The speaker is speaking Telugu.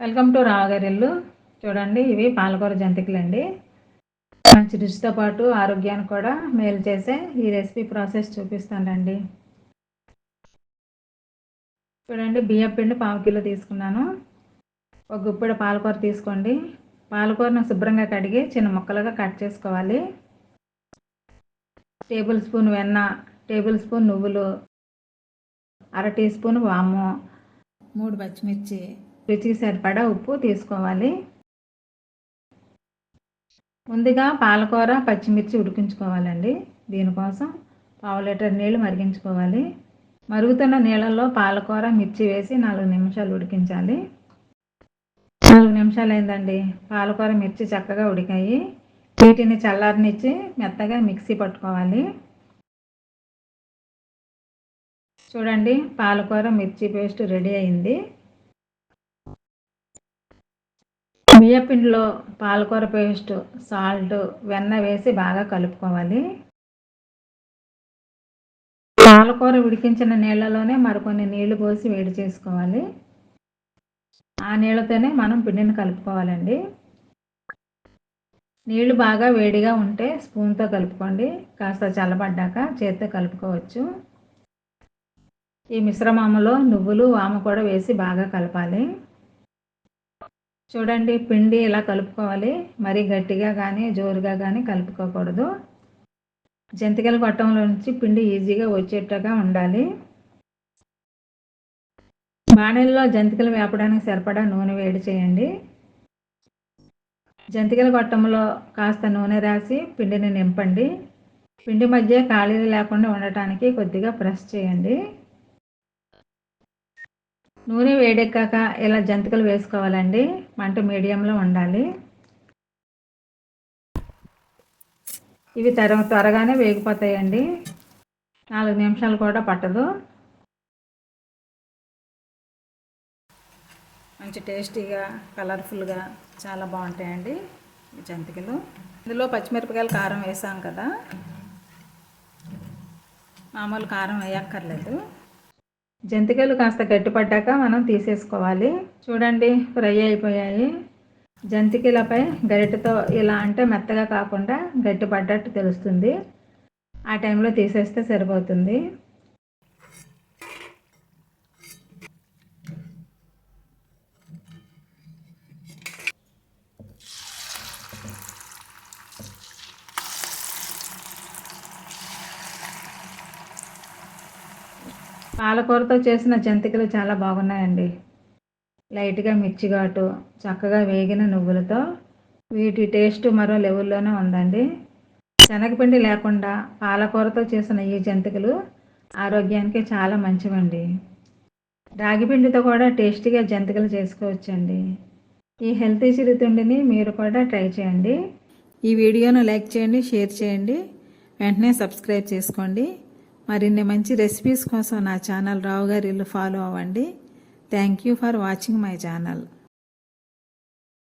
Welcome to రావగారిల్లు. చూడండి, ఇవి పాలకూర జంతికలు అండి. మంచి రుచితో పాటు ఆరోగ్యాన్ని కూడా మేలు చేసే ఈ రెసిపీ ప్రాసెస్ చూపిస్తానండి. చూడండి, బియ్యం పిండి 1/2 కిలో తీసుకున్నాను. ఒక గుప్పెడు పాలకూర తీసుకోండి. పాలకూరను శుభ్రంగా కడిగి చిన్న ముక్కలుగా కట్ చేసుకోవాలి. టేబుల్ స్పూన్ వెన్న, టేబుల్ స్పూన్ నువ్వులు, 1/2 టీ స్పూన్ వాము, 3 పచ్చిమిర్చి, రుచికి సరిపడా ఉప్పు తీసుకోవాలి. ముందుగా పాలకూర పచ్చిమిర్చి ఉడికించుకోవాలండి. దీనికోసం 1/2 లీటర్ నీళ్లు మరిగించుకోవాలి. మరుగుతున్న నీళ్ళల్లో పాలకూర మిర్చి వేసి 4 నిమిషాలు ఉడికించాలి. 4 నిమిషాలు అయిందండి. పాలకూర మిర్చి చక్కగా ఉడికాయి. వీటిని చల్లారనిచ్చి మెత్తగా మిక్సీ పట్టుకోవాలి. చూడండి, పాలకూర మిర్చి పేస్ట్ రెడీ అయింది. బియ్యపిండిలో పాలకూర పేస్ట్, సాల్ట్, వెన్న వేసి బాగా కలుపుకోవాలి. పాలకూర ఉడికించిన నీళ్ళలోనే మరికొన్ని నీళ్లు పోసి వేడి చేసుకోవాలి. ఆ నీళ్ళతోనే మనం పిండిని కలుపుకోవాలండి. నీళ్లు బాగా వేడిగా ఉంటే స్పూన్తో కలుపుకోండి. కాస్త చల్లబడ్డాక చేత్తో కలుపుకోవచ్చు. ఈ మిశ్రమంలో నువ్వులు, వాము కూడా వేసి బాగా కలపాలి. చూడండి, పిండి ఇలా కలుపుకోవాలి. మరీ గట్టిగా కానీ జోరుగా కానీ కలుపుకోకూడదు. జంతికల గొట్టంలో నుంచి పిండి ఈజీగా వచ్చేట్టుగా ఉండాలి. బాణలిలో జంతికలు వేపడానికి సరిపడా నూనె వేడి చేయండి. జంతికల గొట్టంలో కాస్త నూనె రాసి పిండిని నింపండి. పిండి మధ్య ఖాళీలు లేకుండా ఉండటానికి కొద్దిగా ప్రెస్ చేయండి. నూనె వేడెక్కాక ఇలా జంతికలు వేసుకోవాలండి. మంట మీడియంలో ఉండాలి. ఇవి త్వరగానే వేగిపోతాయండి. 4 నిమిషాలు కూడా పట్టదు. మంచి టేస్టీగా, కలర్ఫుల్గా చాలా బాగుంటాయండి ఈ జంతికలు. ఇందులో పచ్చిమిరపకాయలు కారం వేసాం కదా, మామూలు కారం వేయక్కర్లేదు. జంతికలు కాస్త గట్టిపడ్డాక మనం తీసేసుకోవాలి. చూడండి, ఫ్రై అయిపోయాయి. జంతికలపై గరిటెతో ఇలా అంటే మెత్తగా కాకుండా గట్టిపడ్డట్టు తెలుస్తుంది. ఆ టైంలో తీసేస్తే సరిపోతుంది. పాలకూరతో చేసిన జంతికలు చాలా బాగున్నాయండి. లైట్గా మిర్చి ఘాటు, చక్కగా వేగిన నువ్వులతో వీటి టేస్ట్ మరో లెవెల్లోనే ఉందండి. శనగపిండి లేకుండా పాలకూరతో చేసిన ఈ జంతికలు ఆరోగ్యానికి చాలా మంచివండి. రాగిపిండితో కూడా టేస్టీగా జంతికలు చేసుకోవచ్చండి. ఈ హెల్తీ చిరుతిండిని మీరు కూడా ట్రై చేయండి. ఈ వీడియోను లైక్ చేయండి, షేర్ చేయండి, వెంటనే సబ్స్క్రైబ్ చేసుకోండి. మరిన్ని మంచి రెసిపీస్ కోసం నా ఛానల్ రావుగారిల్లు ఫాలో అవ్వండి. Thank you for watching my channel.